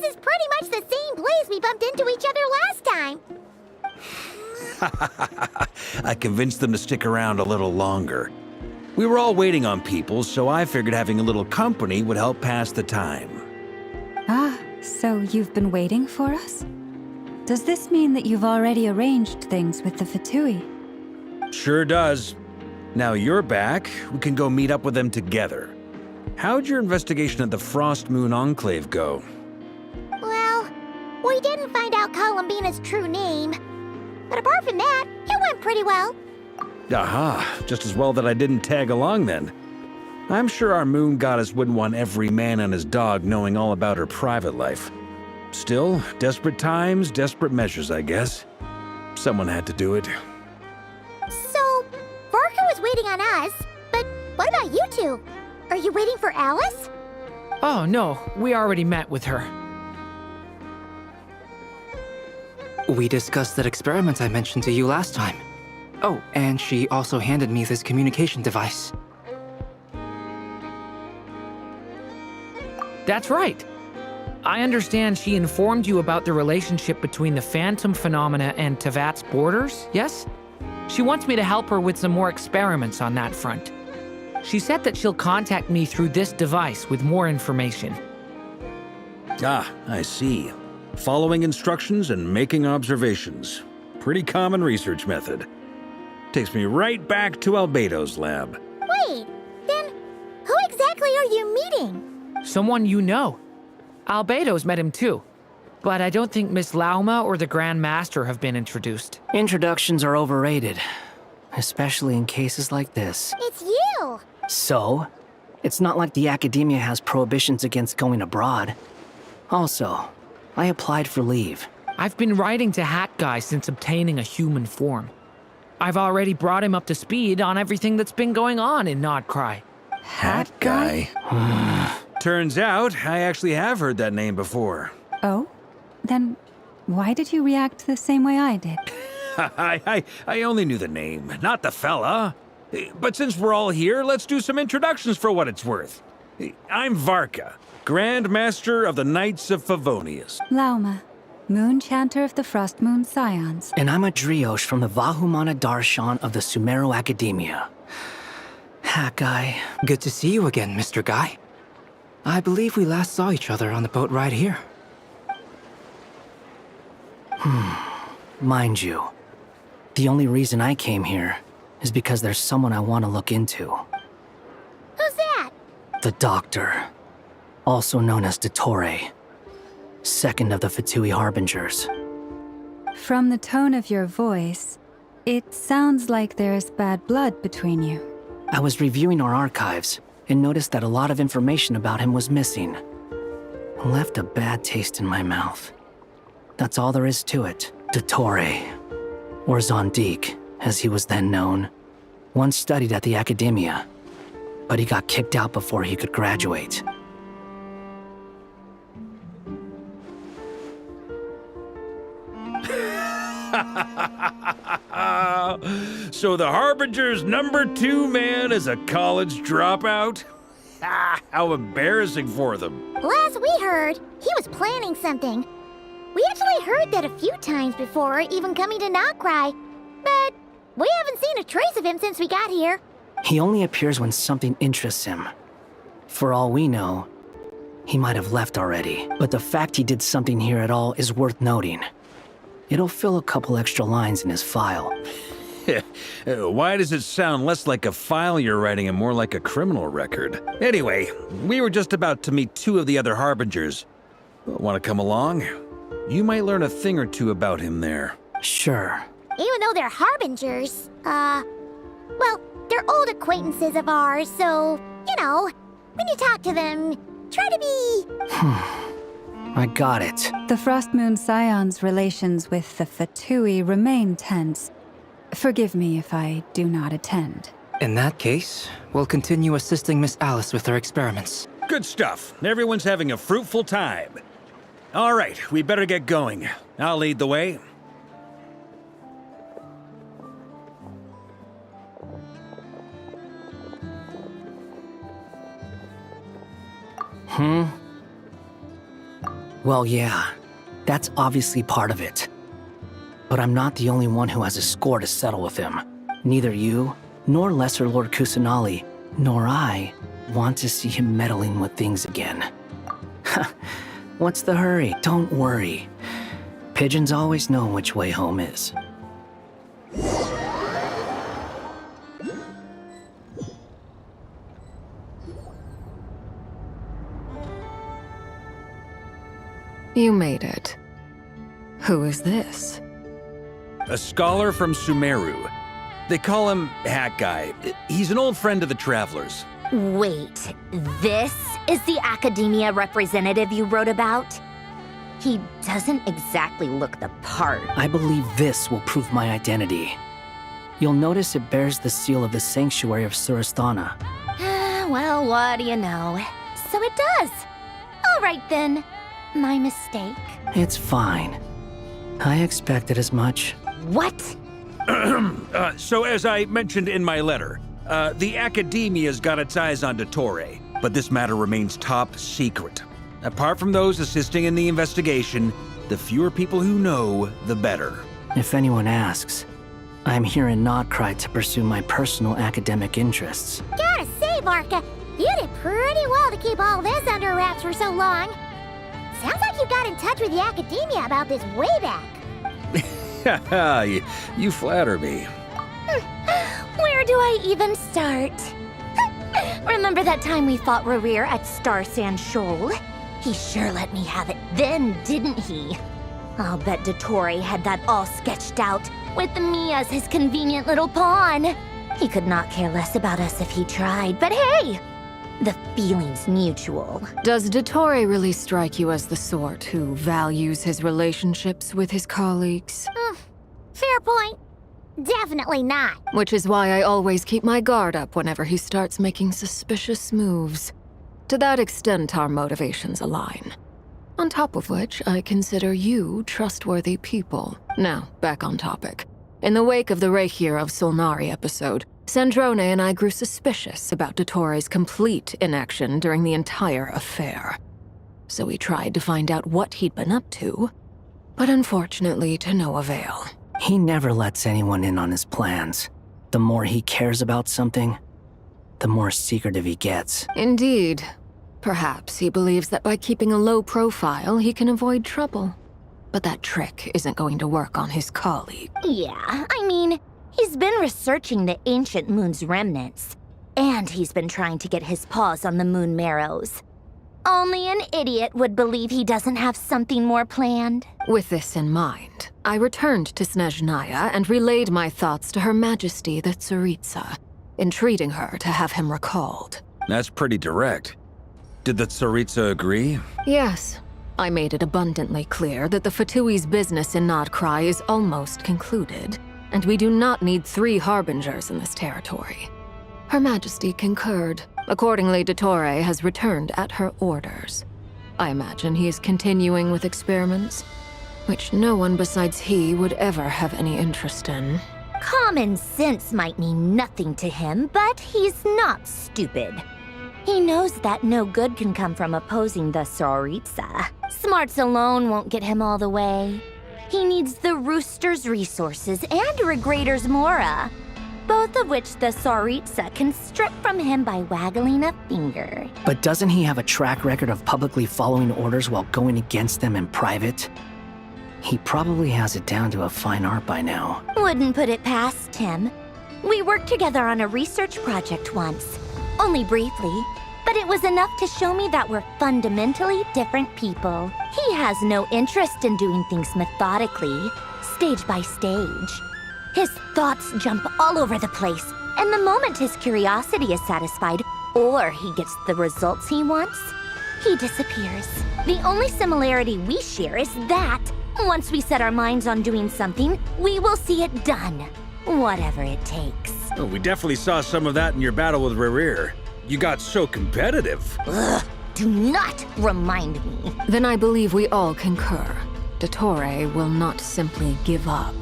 This is pretty much the same place we bumped into each other last time. I convinced them to stick around a little longer. We were all waiting on people, so I figured having a little company would help pass the time. Ah, so you've been waiting for us? Does this mean that you've already arranged things with the Fatui? Sure does. Now you're back, we can go meet up with them together. How'd your investigation at the Frostmoon Enclave go? Well, we didn't find out Columbina's true name. But apart from that, it went pretty well. Aha, just as well that I didn't tag along then. I'm sure our moon goddess wouldn't want every man and his dog knowing all about her private life. Still, desperate times, desperate measures, I guess. Someone had to do it. So, Varka was waiting on us, but what about you two? Are you waiting for Alice? Oh, no. We already met with her. We discussed that experiment I mentioned to you last time. Oh, and she also handed me this communication device. That's right. I understand she informed you about the relationship between the Phantom phenomena and Tevat's borders, yes? She wants me to help her with some more experiments on that front. She said that she'll contact me through this device with more information. Ah, I see. Following instructions and making observations. Pretty common research method. Takes me right back to Albedo's lab. Wait, then who exactly are you meeting? Someone you know. Albedo's met him too. But I don't think Miss Lauma or the Grand Master have been introduced. Introductions are overrated, especially in cases like this. It's you! So, it's not like the academia has prohibitions against going abroad. Also, I applied for leave. I've been writing to Hat Guy since obtaining a human form. I've already brought him up to speed on everything that's been going on in Krai. Hat Guy? Turns out, I actually have heard that name before. Oh? Then why did you react the same way I did? I only knew the name, not the fella. But since we're all here, let's do some introductions for what it's worth. I'm Varka, Grand Master of the Knights of Favonius. Lauma, Moon Chanter of the Frostmoon Scions. And I'm a Driosh from the Vahumana Darshan of the Sumero Academia. Hat Guy, good to see you again, Mr. Guy. I believe we last saw each other on the boat ride here. Mind you, the only reason I came here is because there's someone I want to look into. Who's that? The Doctor, also known as Dottore, second of the Fatui Harbingers. From the tone of your voice, it sounds like there's bad blood between you. I was reviewing our archives and noticed that a lot of information about him was missing. Left a bad taste in my mouth. That's all there is to it. Dottore, or Zondique, as he was then known, once studied at the Academia, but he got kicked out before he could graduate. So the Harbinger's #2 man is a college dropout? How embarrassing for them. Last we heard, he was planning something. We actually heard that a few times before, even coming to Krai, but we haven't seen a trace of him since we got here. He only appears when something interests him. For all we know, he might have left already, but the fact he did something here at all is worth noting. It'll fill a couple extra lines in his file. Why does it sound less like a file you're writing and more like a criminal record? Anyway, we were just about to meet 2 of the other Harbingers. Want to come along? You might learn a thing or two about him there. Sure. Even though they're Harbingers, well, they're old acquaintances of ours, so, you know, when you talk to them, try to be... I got it. The Frostmoon Scions' relations with the Fatui remain tense. Forgive me if I do not attend. In that case, we'll continue assisting Miss Alice with her experiments. Good stuff. Everyone's having a fruitful time. All right, we better get going. I'll lead the way. Well, yeah, that's obviously part of it. But I'm not the only one who has a score to settle with him. Neither you, nor Lesser Lord Kusanali, nor I want to see him meddling with things again. What's the hurry? Don't worry. Pigeons always know which way home is. You made it. Who is this? A scholar from Sumeru. They call him Hat Guy. He's an old friend of the Travelers. Wait, this is the academia representative you wrote about? He doesn't exactly look the part. I believe this will prove my identity. You'll notice it bears the seal of the Sanctuary of Surasthana. Well, what do you know? So it does. All right then. My mistake. It's fine. I expected as much. What? So as I mentioned in my letter, the Academia's got its eyes on Dottore, but this matter remains top secret. Apart from those assisting in the investigation, the fewer people who know, the better. If anyone asks, I'm here in Krai to pursue my personal academic interests. Gotta say, Varka, you did pretty well to keep all this under wraps for so long. Sounds like you got in touch with the academia about this way back. You flatter me. Where do I even start? Remember that time we fought Rerir at Star Sand Shoal? He sure let me have it then, didn't he? I'll bet Dottore had that all sketched out, with me as his convenient little pawn. He could not care less about us if he tried, but hey! The feeling's mutual. Does Dottore really strike you as the sort who values his relationships with his colleagues? Fair point. Definitely not. Which is why I always keep my guard up whenever he starts making suspicious moves. To that extent, our motivations align. On top of which, I consider you trustworthy people. Now, back on topic. In the wake of the Reikir of Solnari episode, Sandrone and I grew suspicious about Dottore's complete inaction during the entire affair. So we tried to find out what he'd been up to, but unfortunately to no avail. He never lets anyone in on his plans. The more he cares about something, the more secretive he gets. Indeed. Perhaps he believes that by keeping a low profile, he can avoid trouble. But that trick isn't going to work on his colleague. Yeah, I mean, he's been researching the ancient moon's remnants. And he's been trying to get his paws on the moon marrows. Only an idiot would believe he doesn't have something more planned. With this in mind, I returned to Snezhnaya and relayed my thoughts to Her Majesty the Tsaritsa, entreating her to have him recalled. That's pretty direct. Did the Tsaritsa agree? Yes. I made it abundantly clear that the Fatui's business in Krai is almost concluded, and we do not need 3 harbingers in this territory. Her Majesty concurred. Accordingly, Dottore has returned at her orders. I imagine he is continuing with experiments, which no one besides he would ever have any interest in. Common sense might mean nothing to him, but he's not stupid. He knows that no good can come from opposing the Tsaritsa. Smarts alone won't get him all the way. He needs the Rooster's resources and Regrator's Mora, both of which the Tsaritsa can strip from him by waggling a finger. But doesn't he have a track record of publicly following orders while going against them in private? He probably has it down to a fine art by now. Wouldn't put it past him. We worked together on a research project once. Only briefly, but it was enough to show me that we're fundamentally different people. He has no interest in doing things methodically, stage by stage. His thoughts jump all over the place, and the moment his curiosity is satisfied, or he gets the results he wants, he disappears. The only similarity we share is that, once we set our minds on doing something, we will see it done, whatever it takes. Oh, we definitely saw some of that in your battle with Rerir. You got so competitive. Ugh, do not remind me. Then I believe we all concur. Dottore will not simply give up.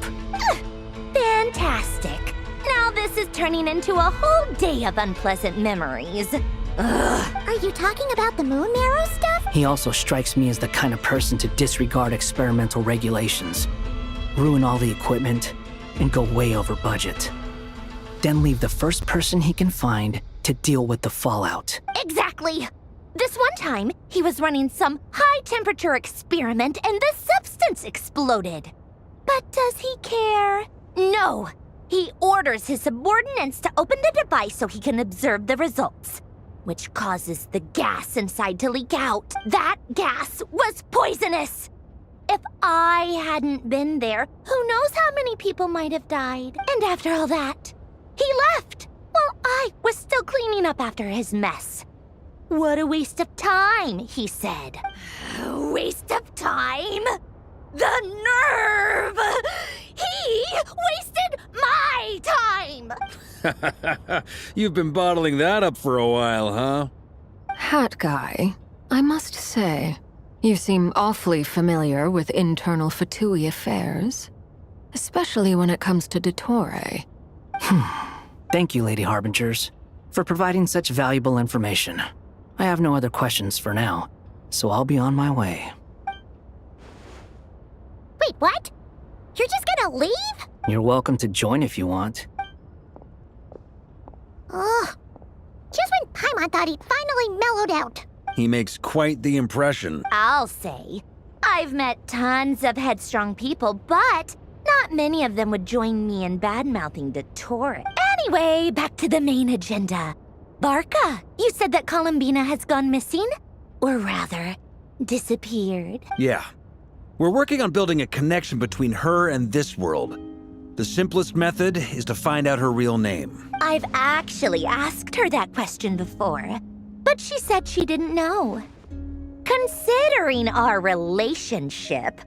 Fantastic. Now this is turning into a whole day of unpleasant memories. Ugh. Are you talking about the moon marrow stuff? He also strikes me as the kind of person to disregard experimental regulations, ruin all the equipment, and go way over budget. Then leave the first person he can find to deal with the fallout. Exactly! This one time, he was running some high-temperature experiment and the substance exploded. But does he care? No! He orders his subordinates to open the device so he can observe the results, which causes the gas inside to leak out. That gas was poisonous! If I hadn't been there, who knows how many people might have died. And after all that, he left while I was still cleaning up after his mess. What a waste of time, he said. Waste of time? The nerve! He wasted my time! You've been bottling that up for a while, huh? Hat guy, I must say, you seem awfully familiar with internal Fatui affairs. Especially when it comes to Dottore. Thank you, Lady Harbingers, for providing such valuable information. I have no other questions for now, so I'll be on my way. Wait, what? You're just gonna leave? You're welcome to join if you want. Ugh. Just when Paimon thought he'd finally mellowed out. He makes quite the impression. I'll say. I've met tons of headstrong people, but not many of them would join me in bad-mouthing Dottore. Anyway, back to the main agenda. Barca, you said that Columbina has gone missing? Or rather, disappeared. Yeah. We're working on building a connection between her and this world. The simplest method is to find out her real name. I've actually asked her that question before, but she said she didn't know. Considering our relationship,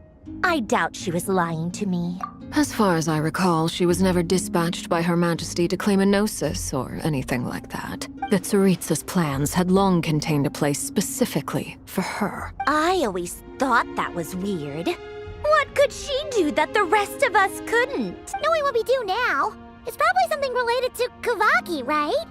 I doubt she was lying to me. As far as I recall, she was never dispatched by Her Majesty to claim a gnosis or anything like that. The Tsaritsa's plans had long contained a place specifically for her. I always thought that was weird. What could she do that the rest of us couldn't? Knowing what we do now, it's probably something related to Kavaki, right?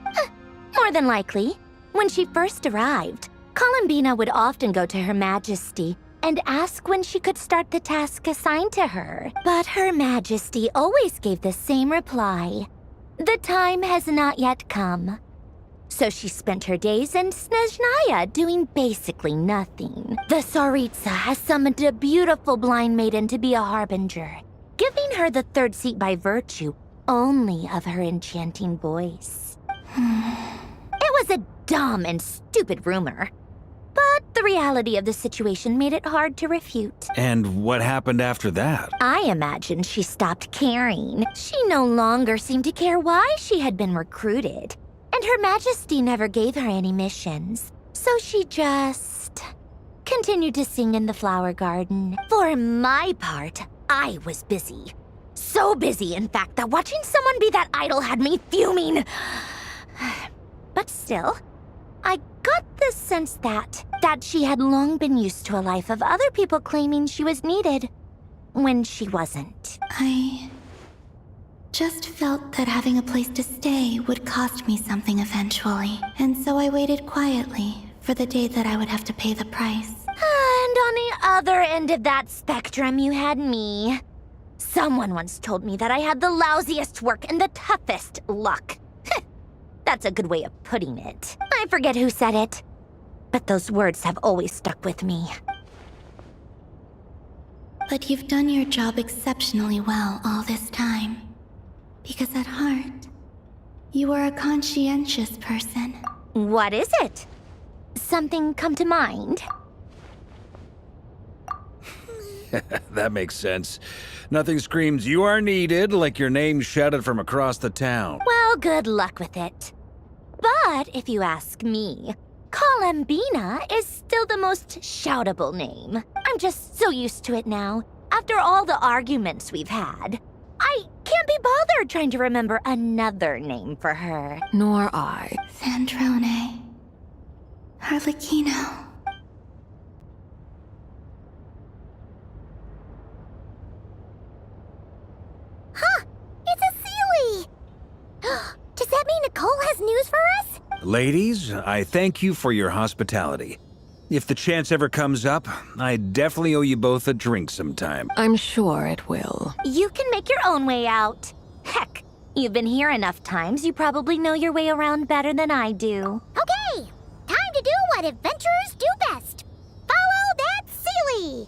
More than likely. When she first arrived, Columbina would often go to Her Majesty and ask when she could start the task assigned to her. But Her Majesty always gave the same reply. The time has not yet come. So she spent her days in Snezhnaya doing basically nothing. The Tsaritsa has summoned a beautiful blind maiden to be a harbinger, giving her the third seat by virtue only of her enchanting voice. It was a dumb and stupid rumor. But the reality of the situation made it hard to refute. And what happened after that? I imagine she stopped caring. She no longer seemed to care why she had been recruited. And Her Majesty never gave her any missions. So she just continued to sing in the flower garden. For my part, I was busy. So busy, in fact, that watching someone be that idol had me fuming. But still, I got the sense that she had long been used to a life of other people claiming she was needed when she wasn't. I just felt that having a place to stay would cost me something eventually, and so I waited quietly for the day that I would have to pay the price. And on the other end of that spectrum, you had me. Someone once told me that I had the lousiest work and the toughest luck. That's a good way of putting it. I forget who said it, but those words have always stuck with me. But you've done your job exceptionally well all this time. Because at heart, you are a conscientious person. What is it? Something come to mind? That makes sense. Nothing screams "you are needed" like your name shouted from across the town. Well, good luck with it. But if you ask me, Columbina is still the most shoutable name. I'm just so used to it now. After all the arguments we've had, I can't be bothered trying to remember another name for her. Nor I. Sandrone. Harlequino. Huh! It's a Sealy! Does that mean Nicole has news for us? Ladies, I thank you for your hospitality. If the chance ever comes up, I definitely owe you both a drink sometime. I'm sure it will. You can make your own way out. Heck, you've been here enough times, you probably know your way around better than I do. Okay, time to do what adventurers do best. Follow that silly!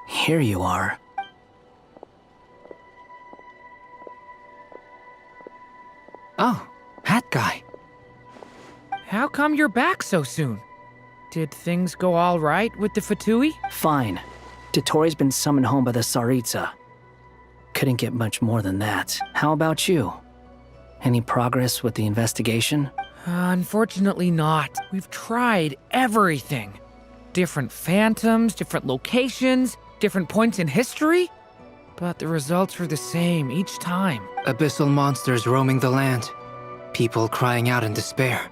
Here you are. Oh, hat guy. How come you're back so soon? Did things go all right with the Fatui? Fine. Dottore been summoned home by the Tsaritsa. Couldn't get much more than that. How about you? Any progress with the investigation? Unfortunately not. We've tried everything. Different phantoms, different locations, different points in history. But the results were the same each time. Abyssal monsters roaming the land. People crying out in despair,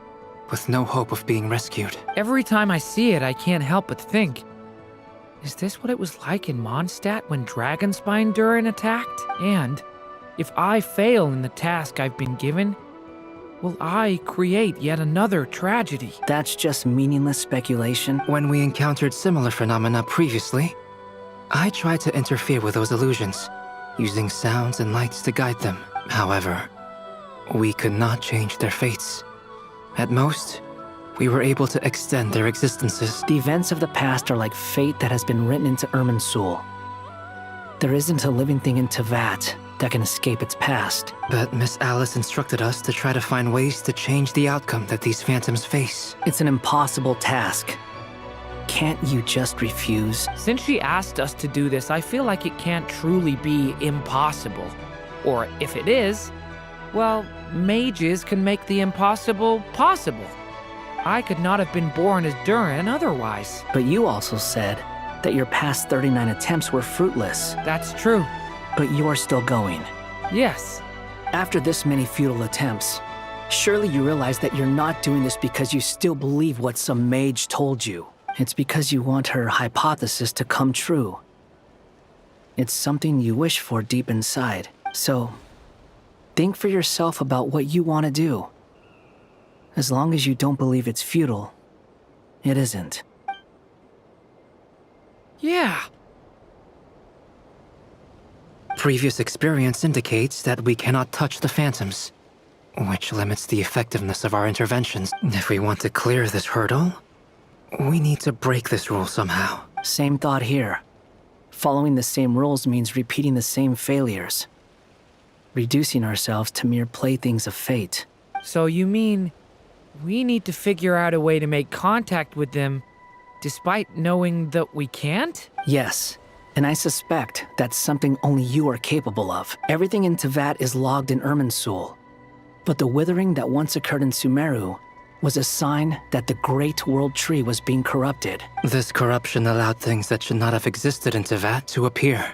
with no hope of being rescued. Every time I see it, I can't help but think, is this what it was like in Mondstadt when Dragonspine Durin attacked? And if I fail in the task I've been given, will I create yet another tragedy? That's just meaningless speculation. When we encountered similar phenomena previously, I tried to interfere with those illusions, using sounds and lights to guide them. However, we could not change their fates. At most, we were able to extend their existences. The events of the past are like fate that has been written into Irminsul. There isn't a living thing in Teyvat that can escape its past. But Miss Alice instructed us to try to find ways to change the outcome that these phantoms face. It's an impossible task. Can't you just refuse? Since she asked us to do this, I feel like it can't truly be impossible. Or if it is, well, mages can make the impossible possible. I could not have been born as Durin otherwise. But you also said that your past 39 attempts were fruitless. That's true. But you're still going. Yes. After this many futile attempts, surely you realize that you're not doing this because you still believe what some mage told you. It's because you want her hypothesis to come true. It's something you wish for deep inside. So, think for yourself about what you want to do. As long as you don't believe it's futile, it isn't. Yeah. Previous experience indicates that we cannot touch the phantoms, which limits the effectiveness of our interventions. If we want to clear this hurdle, we need to break this rule somehow. Same thought here. Following the same rules means repeating the same failures. Reducing ourselves to mere playthings of fate. So you mean we need to figure out a way to make contact with them despite knowing that we can't? Yes, and I suspect that's something only you are capable of. Everything in Teyvat is logged in Irminsul, but the withering that once occurred in Sumeru was a sign that the Great World Tree was being corrupted. This corruption allowed things that should not have existed in Teyvat to appear.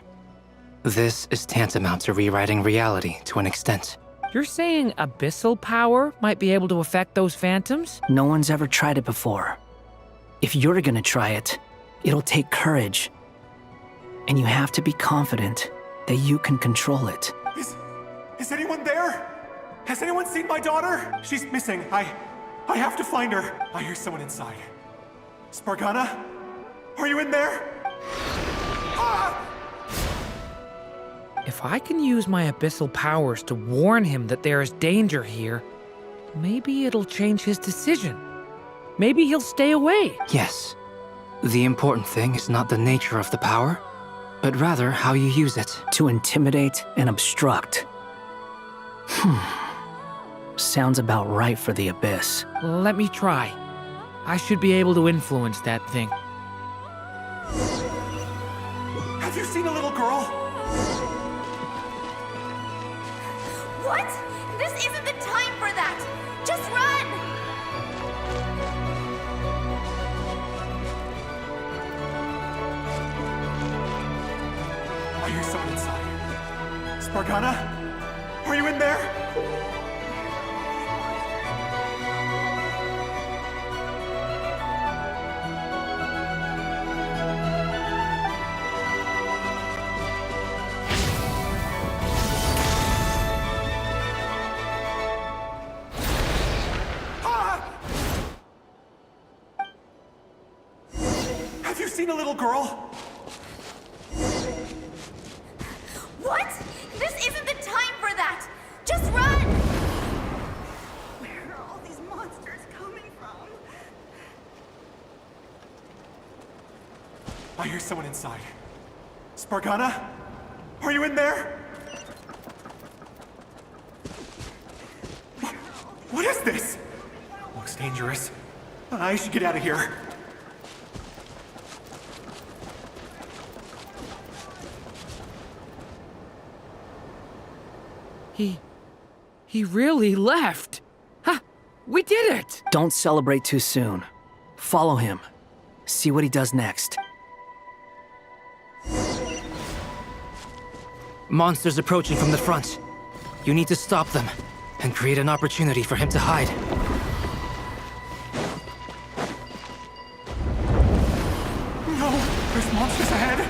This is tantamount to rewriting reality to an extent. You're saying abyssal power might be able to affect those phantoms? No one's ever tried it before. If you're gonna try it, it'll take courage. And you have to be confident that you can control it. Is anyone there? Has anyone seen my daughter? She's missing. I have to find her. I hear someone inside. Spargana? Are you in there? Ah! If I can use my abyssal powers to warn him that there is danger here, maybe it'll change his decision. Maybe he'll stay away. Yes. The important thing is not the nature of the power, but rather how you use it. To intimidate and obstruct. Sounds about right for the Abyss. Let me try. I should be able to influence that thing. Have you seen a little girl? What? This isn't the time for that! Just run! I hear someone inside. Spargana? Are you in there? seen a little girl? What? This isn't the time for that! Just run! Where are all these monsters coming from? I hear someone inside. Spargana? Are you in there? What is this? Looks dangerous. I should get out of here. He really left. Ha! We did it! Don't celebrate too soon. Follow him. See what he does next. Monsters approaching from the front. You need to stop them and create an opportunity for him to hide. No, there's monsters ahead.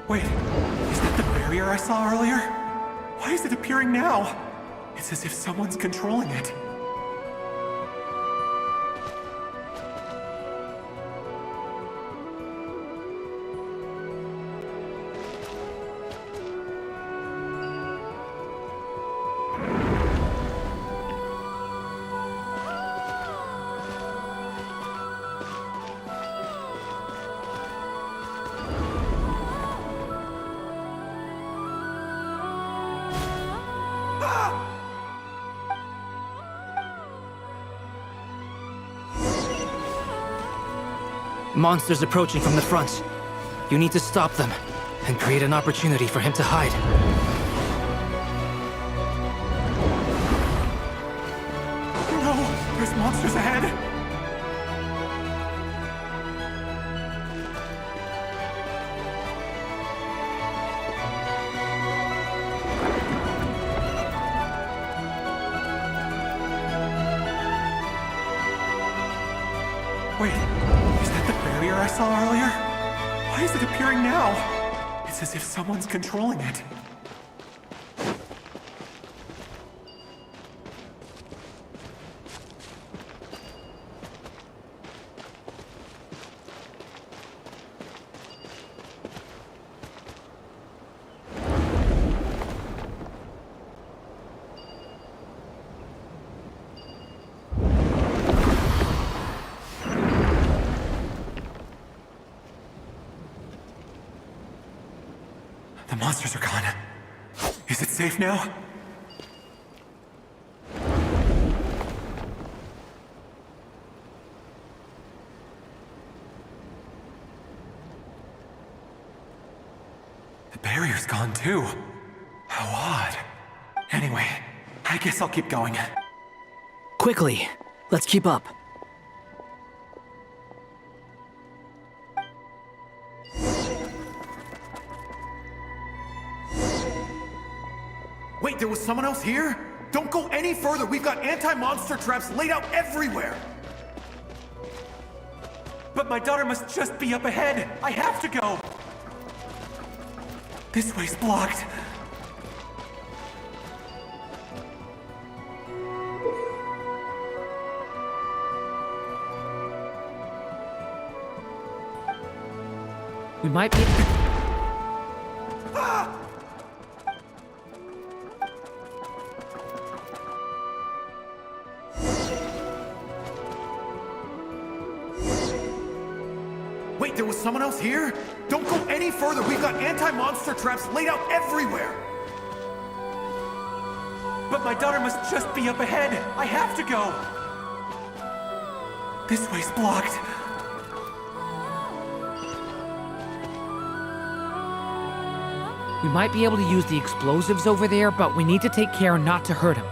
Wait, is that the barrier I saw earlier? Why is it appearing now? It's as if someone's controlling it. Monsters approaching from the front. You need to stop them and create an opportunity for him to hide. No, there's monsters ahead. Wait, is that the barrier I saw earlier? Why is it appearing now? It's as if someone's controlling it. The monsters are gone. Is it safe now? The barrier's gone too. How odd. Anyway, I guess I'll keep going. Quickly, let's keep up. Wait, there was someone else here? Don't go any further. We've got anti-monster traps laid out everywhere. But my daughter must just be up ahead. I have to go. This way's blocked. We might be... Wait, there was someone else here? Don't go any further. We've got anti-monster traps laid out everywhere. But my daughter must just be up ahead. I have to go. This way's blocked. We might be able to use the explosives over there, but we need to take care not to hurt him.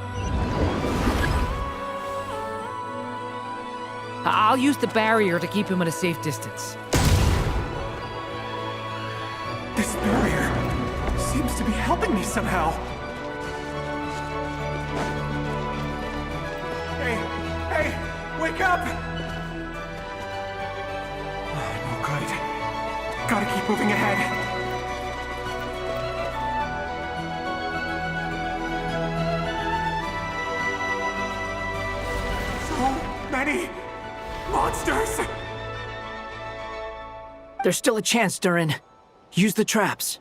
I'll use the barrier to keep him at a safe distance. This barrier seems to be helping me somehow. Hey, wake up! Gotta keep moving ahead. So many monsters! There's still a chance, Durin. Use the traps.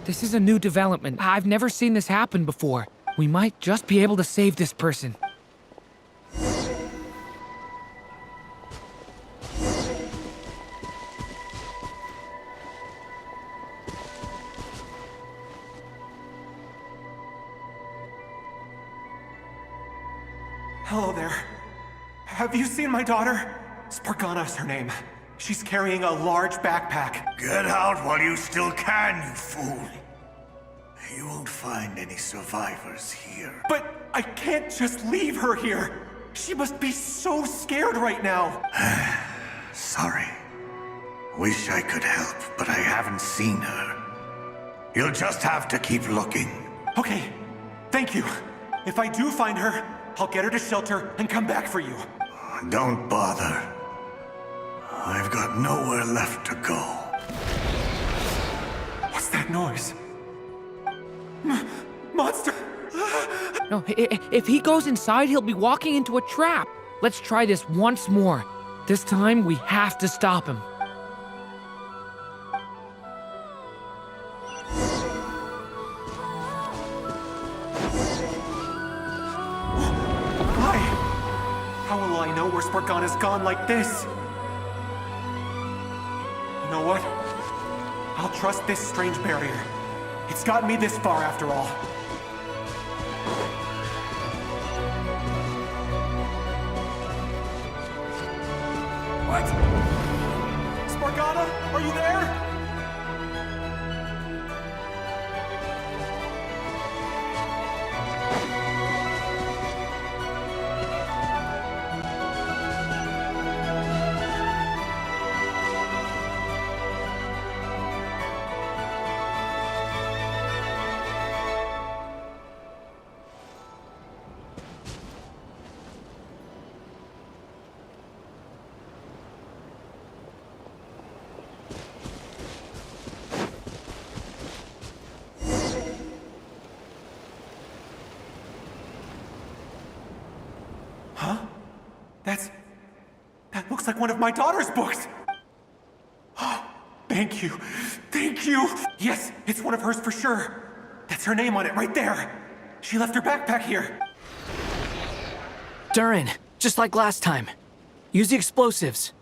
This is a new development. I've never seen this happen before. We might just be able to save this person. Hello there. Have you seen my daughter? Spargana's her name. She's carrying a large backpack. Get out while you still can, you fool. You won't find any survivors here. But I can't just leave her here. She must be so scared right now. Sorry. Wish I could help, but I haven't seen her. You'll just have to keep looking. Okay, thank you. If I do find her, I'll get her to shelter and come back for you. Don't bother. I've got nowhere left to go. What's that noise? Monster! No, if he goes inside, he'll be walking into a trap. Let's try this once more. This time, we have to stop him. Why? How will I know where Spargana's gone like this? You know what? I'll trust this strange barrier. It's gotten me this far after all. What? Spargana, are you there? Huh? That looks like one of my daughter's books! Thank you. Thank you! Yes, it's one of hers for sure. That's her name on it right there. She left her backpack here. Durin, just like last time. Use the explosives.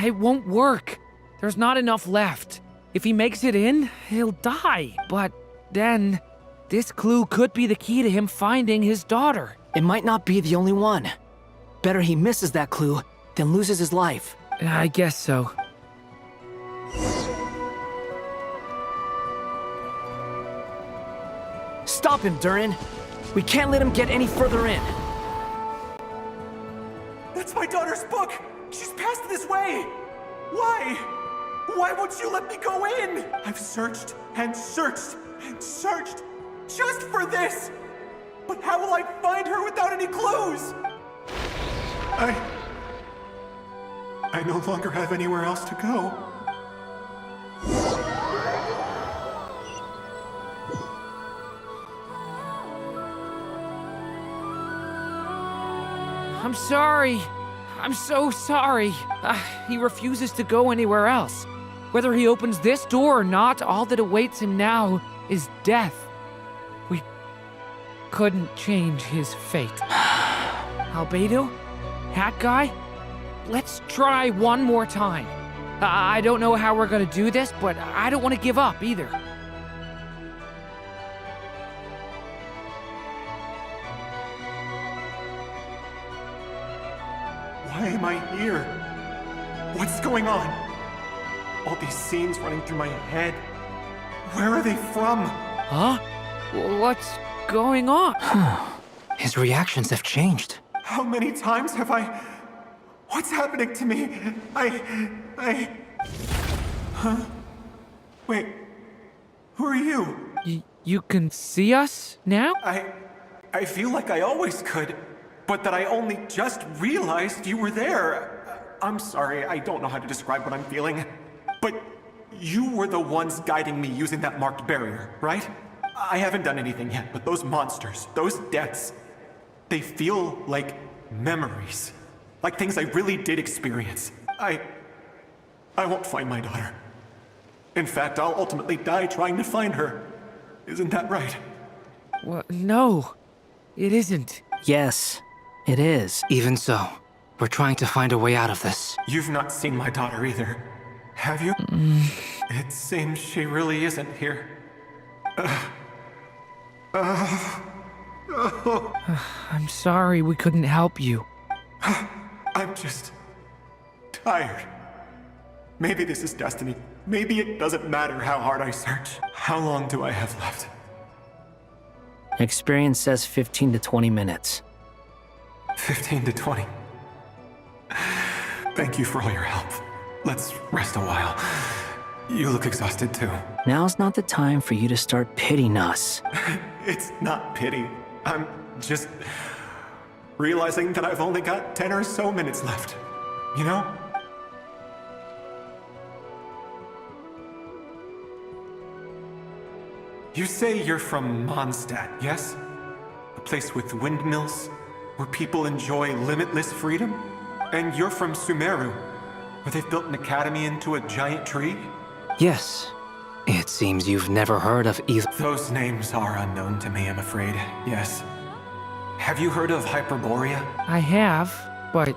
It won't work. There's not enough left. If he makes it in, he'll die. But then, this clue could be the key to him finding his daughter. It might not be the only one. Better he misses that clue than loses his life. I guess so. Stop him, Durin. We can't let him get any further in. That's my daughter's book! She's passed this way! Why? Why won't you let me go in? I've searched and searched and searched just for this! But how will I find her without any clues? I no longer have anywhere else to go. I'm sorry. I'm so sorry. He refuses to go anywhere else. Whether he opens this door or not, all that awaits him now is death. We couldn't change his fate. Albedo? Hat guy? Let's try one more time. I don't know how we're gonna do this, but I don't want to give up either. Why am I here? What's going on? All these scenes running through my head. Where are they from? Huh? What's going on? His reactions have changed. How many times have I... What's happening to me? Huh? Wait. Who are you? You can see us now? I feel like I always could, but that I only just realized you were there. I'm sorry, I don't know how to describe what I'm feeling. But you were the ones guiding me using that marked barrier, right? I haven't done anything yet, but those monsters, those deaths, they feel like memories. Like things I really did experience. I won't find my daughter. In fact, I'll ultimately die trying to find her. Isn't that right? Well, no, it isn't. Yes, it is. Even so, we're trying to find a way out of this. You've not seen my daughter either, have you? It seems she really isn't here. I'm sorry we couldn't help you. I'm just... tired. Maybe this is destiny. Maybe it doesn't matter how hard I search. How long do I have left? Experience says 15 to 20 minutes. 15 to 20. Thank you for all your help. Let's rest a while. You look exhausted too. Now's not the time for you to start pitying us. It's not pity. I'm just realizing that I've only got 10 or so minutes left. You know? You say you're from Mondstadt, yes? A place with windmills, where people enjoy limitless freedom? And you're from Sumeru, where they've built an academy into a giant tree? Yes. It seems you've never heard of either. Those names are unknown to me, I'm afraid, yes. Have you heard of Hyperborea? I have, but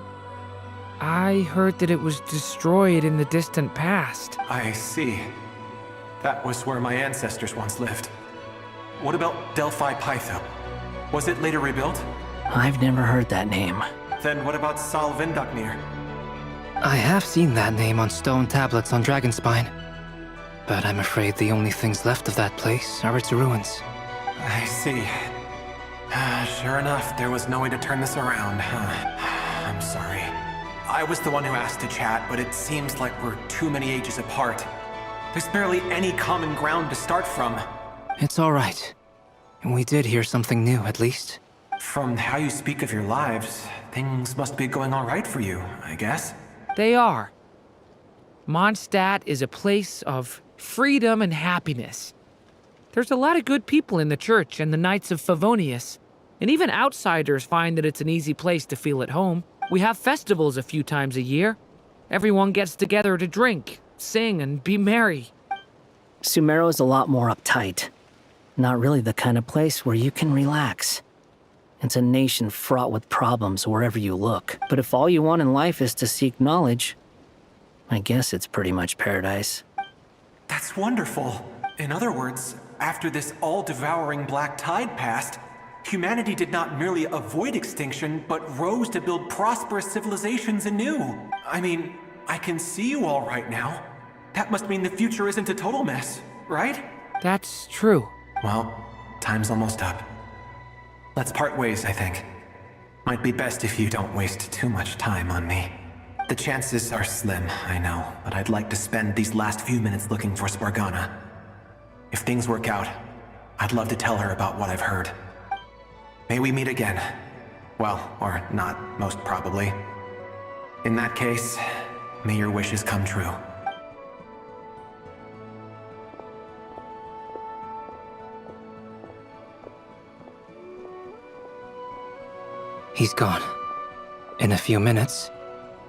I heard that it was destroyed in the distant past. I see. That was where my ancestors once lived. What about Delphi Pytho? Was it later rebuilt? I've never heard that name. Then what about Sal Vindaknir? I have seen that name on stone tablets on Dragonspine. But I'm afraid the only things left of that place are its ruins. I see. Sure enough, there was no way to turn this around, huh? I'm sorry. I was the one who asked to chat, but it seems like we're too many ages apart. There's barely any common ground to start from. It's all right. We did hear something new, at least. From how you speak of your lives, things must be going all right for you, I guess. They are. Mondstadt is a place of freedom and happiness. There's a lot of good people in the church and the Knights of Favonius, and even outsiders find that it's an easy place to feel at home. We have festivals a few times a year. Everyone gets together to drink, sing, and be merry. Sumeru is a lot more uptight. Not really the kind of place where you can relax. It's a nation fraught with problems wherever you look. But if all you want in life is to seek knowledge, I guess it's pretty much paradise. That's wonderful. In other words, after this all-devouring black tide passed, humanity did not merely avoid extinction, but rose to build prosperous civilizations anew. I mean, I can see you all right now. That must mean the future isn't a total mess, right? That's true. Well, time's almost up. Let's part ways, I think. Might be best if you don't waste too much time on me. The chances are slim, I know, but I'd like to spend these last few minutes looking for Spargana. If things work out, I'd love to tell her about what I've heard. May we meet again. Well, or not, most probably. In that case, may your wishes come true. He's gone. In a few minutes,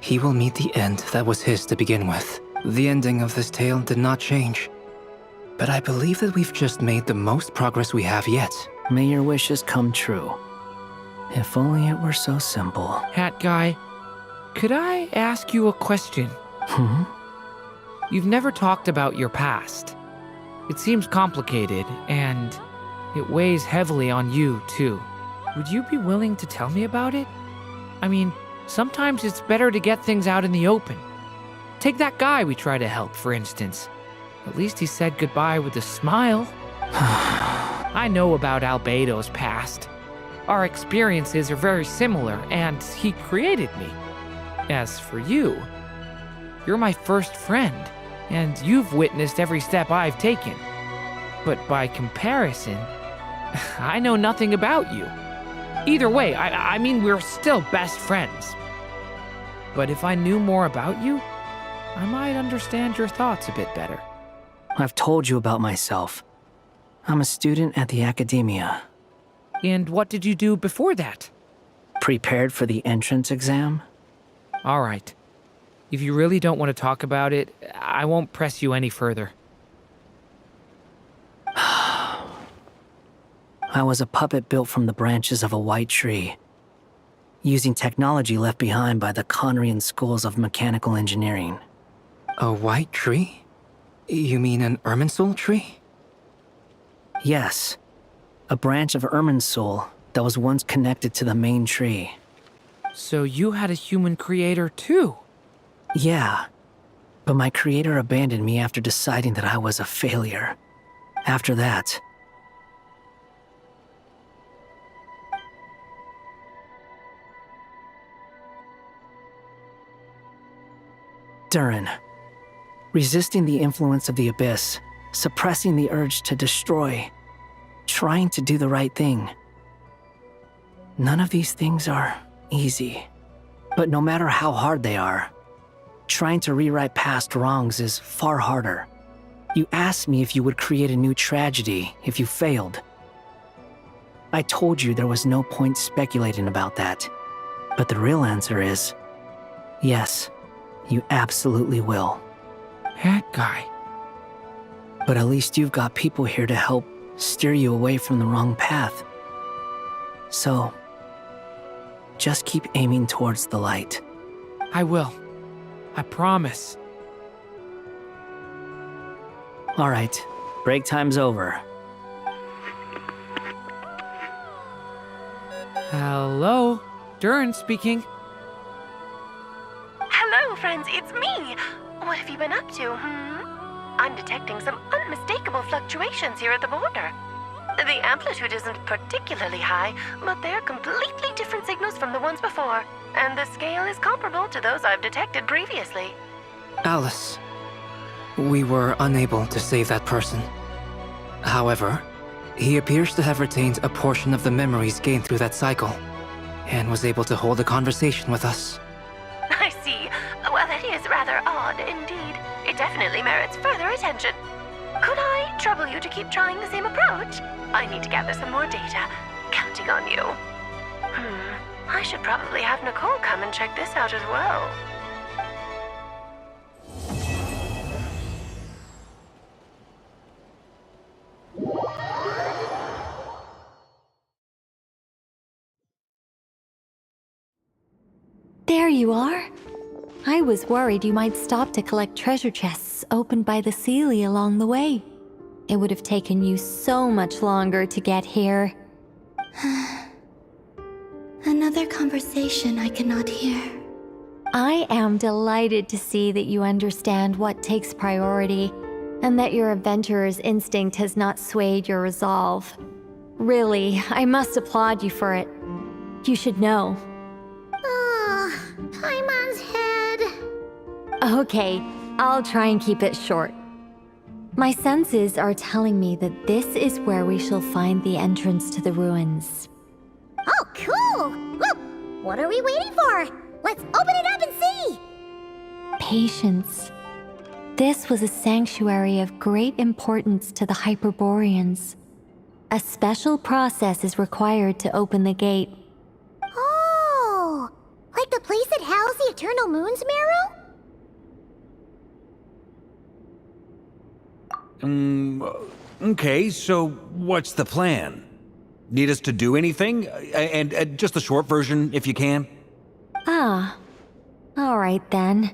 he will meet the end that was his to begin with. The ending of this tale did not change, but I believe that we've just made the most progress we have yet. May your wishes come true. If only it were so simple. Hat guy, could I ask you a question? You've never talked about your past. It seems complicated, and it weighs heavily on you, too. Would you be willing to tell me about it? I mean, sometimes it's better to get things out in the open. Take that guy we try to help, for instance. At least he said goodbye with a smile. I know about Albedo's past. Our experiences are very similar, and he created me. As for you, you're my first friend, and you've witnessed every step I've taken. But by comparison, I know nothing about you. Either way, I mean, we're still best friends. But if I knew more about you, I might understand your thoughts a bit better. I've told you about myself. I'm a student at the academia. And what did you do before that? Prepared for the entrance exam? All right. If you really don't want to talk about it, I won't press you any further. I was a puppet built from the branches of a white tree, using technology left behind by the Conrian schools of mechanical engineering. A white tree? You mean an Irminsul tree? Yes, a branch of Irminsul that was once connected to the main tree. So you had a human creator too? Yeah, but my creator abandoned me after deciding that I was a failure. After that, Durin, resisting the influence of the Abyss, suppressing the urge to destroy, trying to do the right thing. None of these things are easy. But no matter how hard they are, trying to rewrite past wrongs is far harder. You asked me if you would create a new tragedy if you failed. I told you there was no point speculating about that. But the real answer is, yes, you absolutely will. That guy. But at least you've got people here to help steer you away from the wrong path. So, just keep aiming towards the light. I will. I promise. All right, break time's over. Hello? Durin speaking. Hello, friends, it's me. What have you been up to, I'm detecting some unmistakable fluctuations here at the border. The amplitude isn't particularly high, but they're completely different signals from the ones before, and the scale is comparable to those I've detected previously. Alice, we were unable to save that person. However, he appears to have retained a portion of the memories gained through that cycle, and was able to hold a conversation with us. I see. Well, that is rather odd indeed. It definitely merits further attention. Could I trouble you to keep trying the same approach? I need to gather some more data. Counting on you. I should probably have Nicole come and check this out as well. There you are. I was worried you might stop to collect treasure chests opened by the Seelie along the way. It would have taken you so much longer to get here. Another conversation I cannot hear. I am delighted to see that you understand what takes priority, and that your adventurer's instinct has not swayed your resolve. Really, I must applaud you for it. You should know. Paimon's head. Okay, I'll try and keep it short. My senses are telling me that this is where we shall find the entrance to the ruins. Oh, cool! Well, what are we waiting for? Let's open it up and see! Patience. This was a sanctuary of great importance to the Hyperboreans. A special process is required to open the gate. Oh! Like the place that housed the Eternal Silvermoon's marrow? Okay, so what's the plan? Need us to do anything? And just the short version, if you can. Ah, all right then.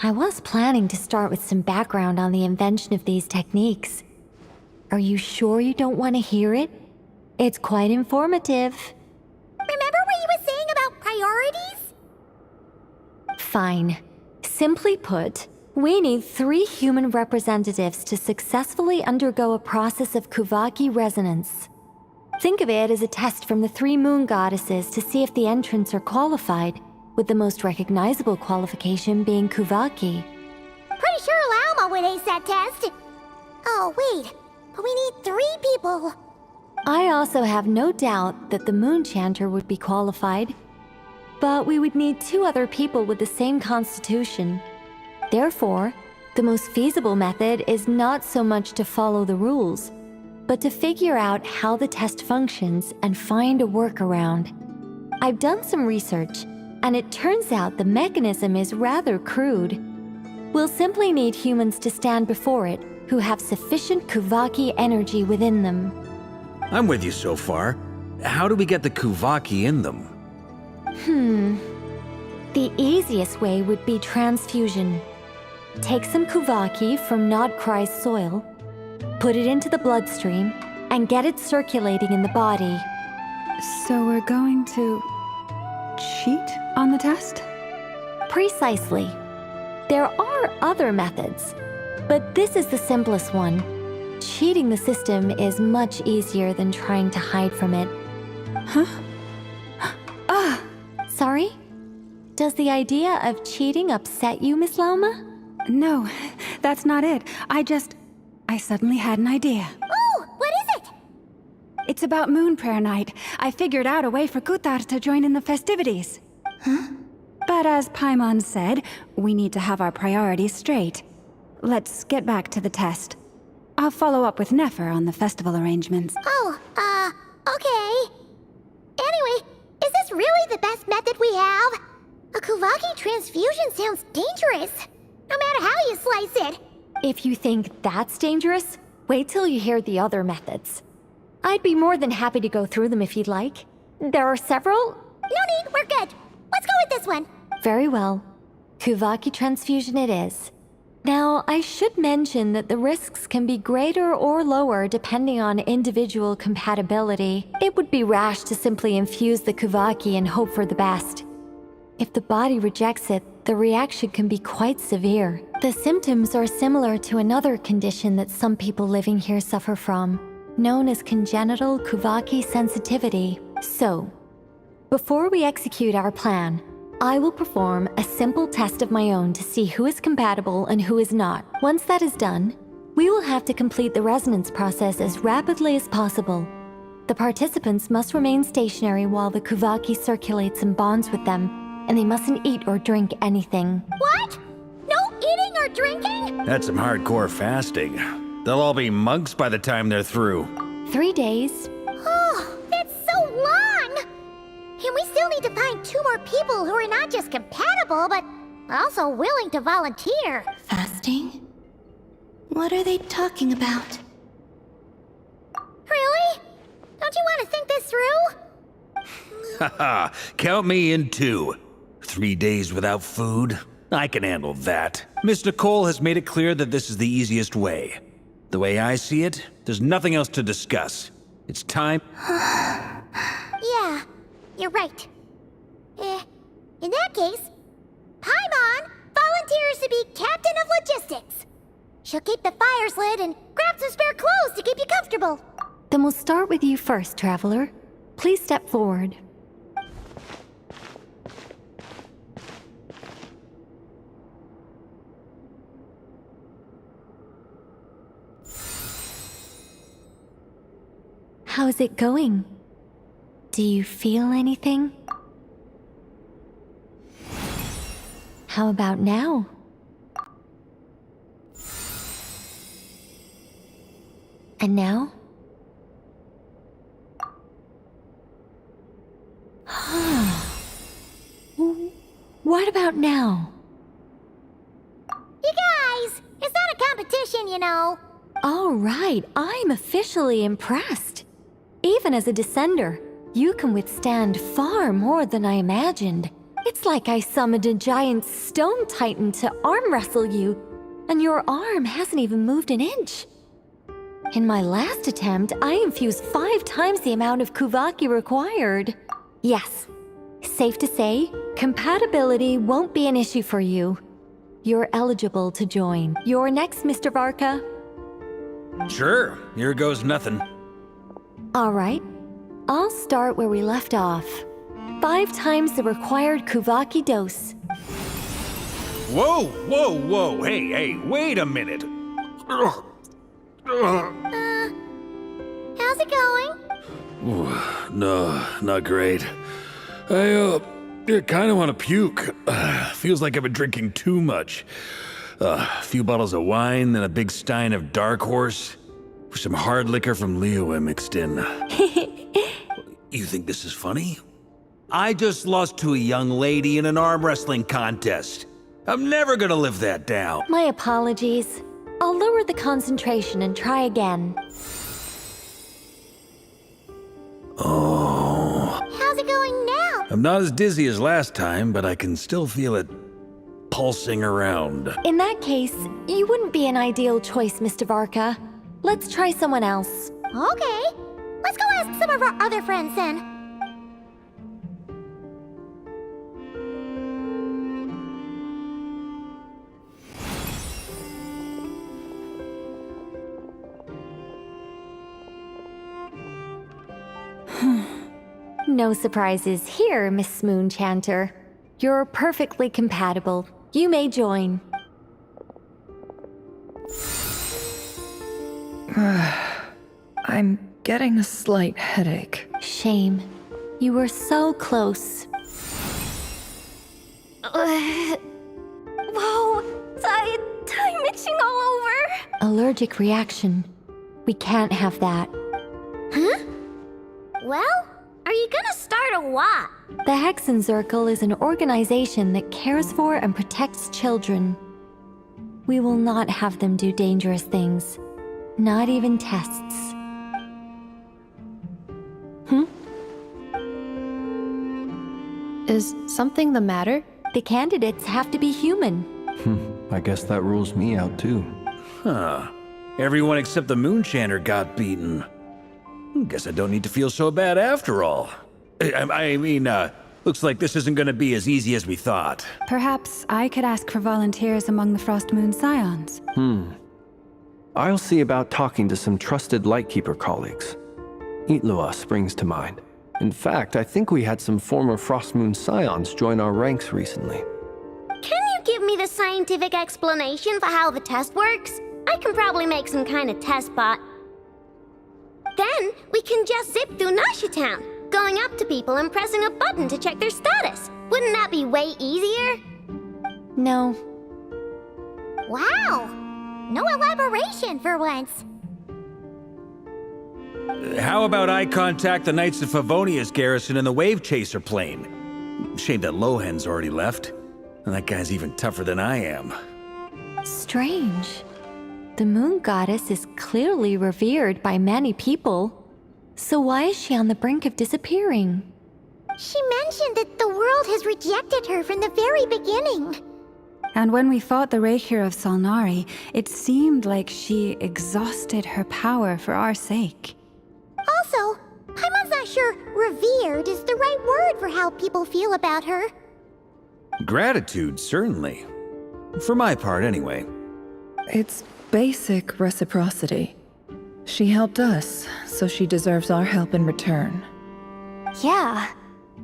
I was planning to start with some background on the invention of these techniques. Are you sure you don't want to hear it? It's quite informative. Remember what you were saying about priorities? Fine. Simply put, we need 3 human representatives to successfully undergo a process of Kuvaki resonance. Think of it as a test from the 3 moon goddesses to see if the entrants are qualified, with the most recognizable qualification being Kuvaki. Pretty sure Lauma would ace that test. Oh, wait. But we need 3 people. I also have no doubt that the Moon Chanter would be qualified, but we would need 2 other people with the same constitution. Therefore, the most feasible method is not so much to follow the rules, but to figure out how the test functions and find a workaround. I've done some research, and it turns out the mechanism is rather crude. We'll simply need humans to stand before it who have sufficient Kuvaki energy within them. I'm with you so far. How do we get the Kuvaki in them? The easiest way would be transfusion. Take some Kuvaki from not Krai's soil, put it into the bloodstream, and get it circulating in the body. So we're going to cheat on the test? Precisely. There are other methods, but this is the simplest one. Cheating the system is much easier than trying to hide from it. Huh? Sorry? Does the idea of cheating upset you, Miss Lauma? No, that's not it. I suddenly had an idea. Oh, what is it? It's about Moon Prayer Night. I figured out a way for Kutar to join in the festivities. Huh? But as Paimon said, we need to have our priorities straight. Let's get back to the test. I'll follow up with Nefer on the festival arrangements. Oh, okay. Anyway, is this really the best method we have? A Kuvaki transfusion sounds dangerous, no matter how you slice it. If you think that's dangerous, wait till you hear the other methods. I'd be more than happy to go through them if you'd like. There are several. No need, we're good. Let's go with this one. Very well. Kuvaki transfusion it is. Now, I should mention that the risks can be greater or lower depending on individual compatibility. It would be rash to simply infuse the Kuvaki and hope for the best. If the body rejects it, the reaction can be quite severe. The symptoms are similar to another condition that some people living here suffer from, known as congenital Kuvaki sensitivity. So, before we execute our plan, I will perform a simple test of my own to see who is compatible and who is not. Once that is done, we will have to complete the resonance process as rapidly as possible. The participants must remain stationary while the Kuvaki circulates and bonds with them, and they mustn't eat or drink anything. What? No eating or drinking? That's some hardcore fasting. They'll all be monks by the time they're through. 3 days. Oh, that's so long! And we still need to find 2 more people who are not just compatible, but also willing to volunteer. Fasting? What are they talking about? Really? Don't you want to think this through? Haha, count me in too. 3 days without food? I can handle that. Miss Nicole has made it clear that this is the easiest way. The way I see it, there's nothing else to discuss. It's time. Yeah, you're right. In that case, Paimon volunteers to be captain of logistics. She'll keep the fires lit and grab some spare clothes to keep you comfortable. Then we'll start with you first, Traveler. Please step forward. How's it going? Do you feel anything? How about now? And now? What about about now? You guys, it's not a competition, you know. All right, I'm officially impressed. Even as a descender, you can withstand far more than I imagined. It's like I summoned a giant stone titan to arm wrestle you, and your arm hasn't even moved an inch. In my last attempt, I infused 5 times the amount of Kuvaki required. Yes, safe to say, compatibility won't be an issue for you. You're eligible to join. You're next, Mr. Varka. Sure, here goes nothing. All right, I'll start where we left off. 5 times the required Kuvaki dose. Whoa, whoa, whoa, hey, wait a minute. How's it going? No, not great. I kind of want to puke. Feels like I've been drinking too much. A few bottles of wine, then a big stein of Dark Horse, with some hard liquor from Liyue mixed in. You think this is funny? I just lost to a young lady in an arm wrestling contest. I'm never gonna live that down. My apologies. I'll lower the concentration and try again. Oh. How's it going now? I'm not as dizzy as last time, but I can still feel it pulsing around. In that case, you wouldn't be an ideal choice, Mr. Varka. Let's try someone else. Okay. Let's go ask some of our other friends then. No surprises here, Miss Moonchanter. You're perfectly compatible. You may join. I'm getting a slight headache. Shame. You were so close. Whoa! I'm itching all over! Allergic reaction. We can't have that. Huh? Well, are you gonna start a what? The Hexenzirkel is an organization that cares for and protects children. We will not have them do dangerous things. Not even tests. Is something the matter? The candidates have to be human. I guess that rules me out too. Huh. Everyone except the Moonchanter got beaten. Guess I don't need to feel so bad after all. I mean, looks like this isn't gonna be as easy as we thought. Perhaps I could ask for volunteers among the Frost Moon Scions. I'll see about talking to some trusted Lightkeeper colleagues. Itlua springs to mind. In fact, I think we had some former Frost Moon Scions join our ranks recently. Can you give me the scientific explanation for how the test works? I can probably make some kind of test bot. Then we can just zip through Nasha Town, going up to people and pressing a button to check their status. Wouldn't that be way easier? No. Wow! No elaboration for once. How about I contact the Knights of Favonia's garrison in the Wave Chaser plane? Shame that Lohan's already left. And that guy's even tougher than I am. Strange. The moon goddess is clearly revered by many people. So why is she on the brink of disappearing? She mentioned that the world has rejected her from the very beginning. And when we fought the Reikir of Salnari, it seemed like she exhausted her power for our sake. Also, Paimon's not sure revered is the right word for how people feel about her. Gratitude, certainly. For my part, anyway. It's basic reciprocity. She helped us, so she deserves our help in return. Yeah,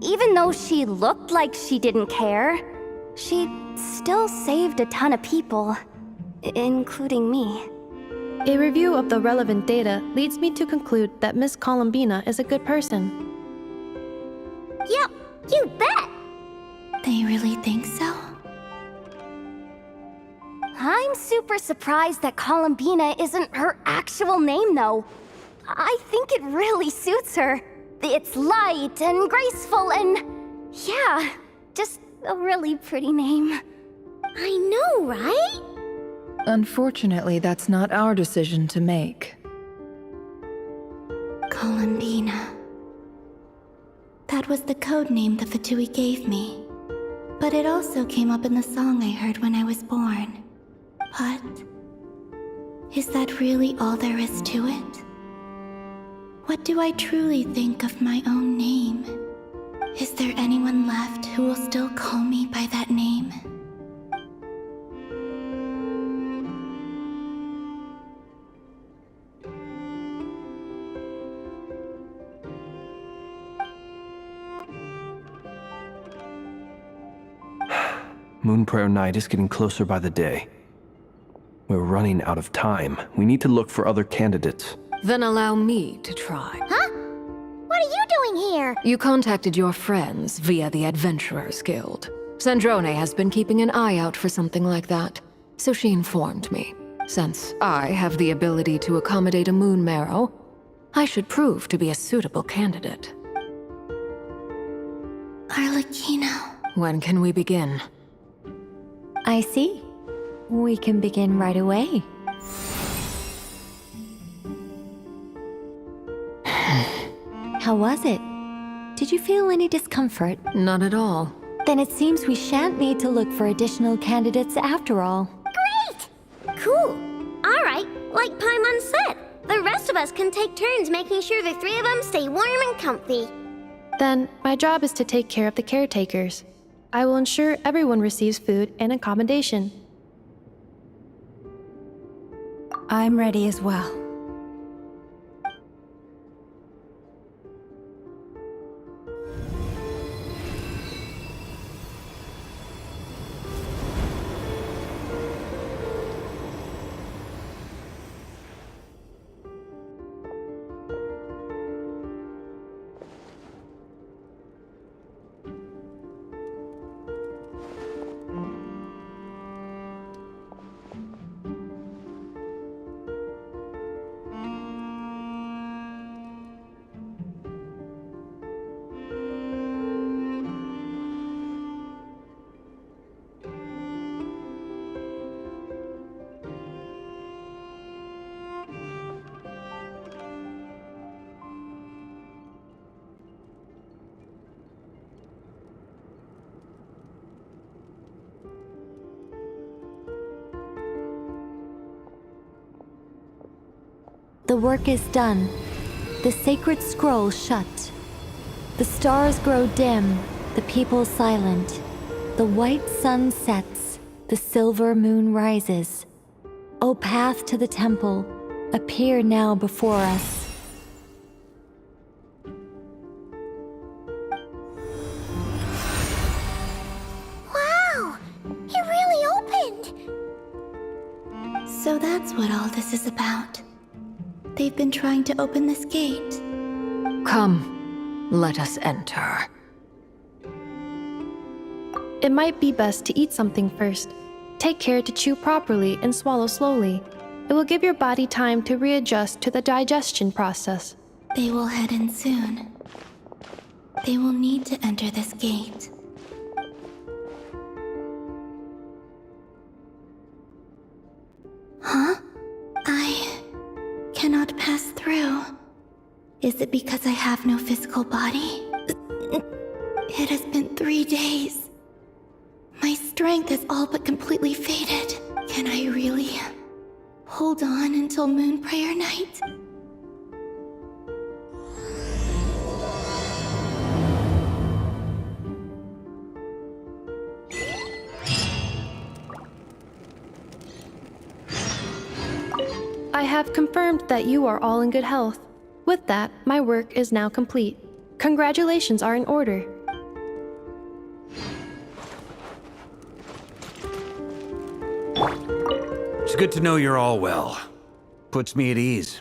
even though she looked like she didn't care, she still saved a ton of people, including me. A review of the relevant data leads me to conclude that Miss Columbina is a good person. Yep, you bet! They really think so? I'm super surprised that Columbina isn't her actual name, though. I think it really suits her. It's light and graceful and... yeah, just a really pretty name. I know, right? Unfortunately, that's not our decision to make. Columbina. That was the code name the Fatui gave me. But it also came up in the song I heard when I was born. But is that really all there is to it? What do I truly think of my own name? Is there anyone left who will still call me by that name? Moon Prayer Night is getting closer by the day. We're running out of time. We need to look for other candidates. Then allow me to try. Huh? What are you doing here? You contacted your friends via the Adventurers Guild. Sandrone has been keeping an eye out for something like that, so she informed me. Since I have the ability to accommodate a moon marrow, I should prove to be a suitable candidate. Arlecchino. When can we begin? I see. We can begin right away. How was it? Did you feel any discomfort? Not at all. Then it seems we shan't need to look for additional candidates after all. Great! Cool. Alright, like Paimon said, the rest of us can take turns making sure the three of them stay warm and comfy. Then, my job is to take care of the caretakers. I will ensure everyone receives food and accommodation. I'm ready as well. The work is done. The sacred scroll shut. The stars grow dim, the people silent. The white sun sets, the silver moon rises. O path to the temple, appear now before us. Wow! It really opened! So that's what all this is about. They've been trying to open this gate. Come, let us enter. It might be best to eat something first. Take care to chew properly and swallow slowly. It will give your body time to readjust to the digestion process. They will head in soon. They will need to enter this gate. Huh? I cannot pass through. Is it because I have no physical body? It has been 3 days. My strength has all but completely faded. Can I really hold on until Moon Prayer Night? I have confirmed that you are all in good health. With that, my work is now complete. Congratulations are in order. It's good to know you're all well. Puts me at ease.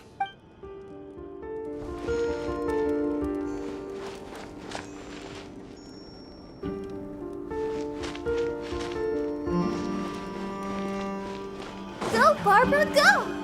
Go, Barbara, go!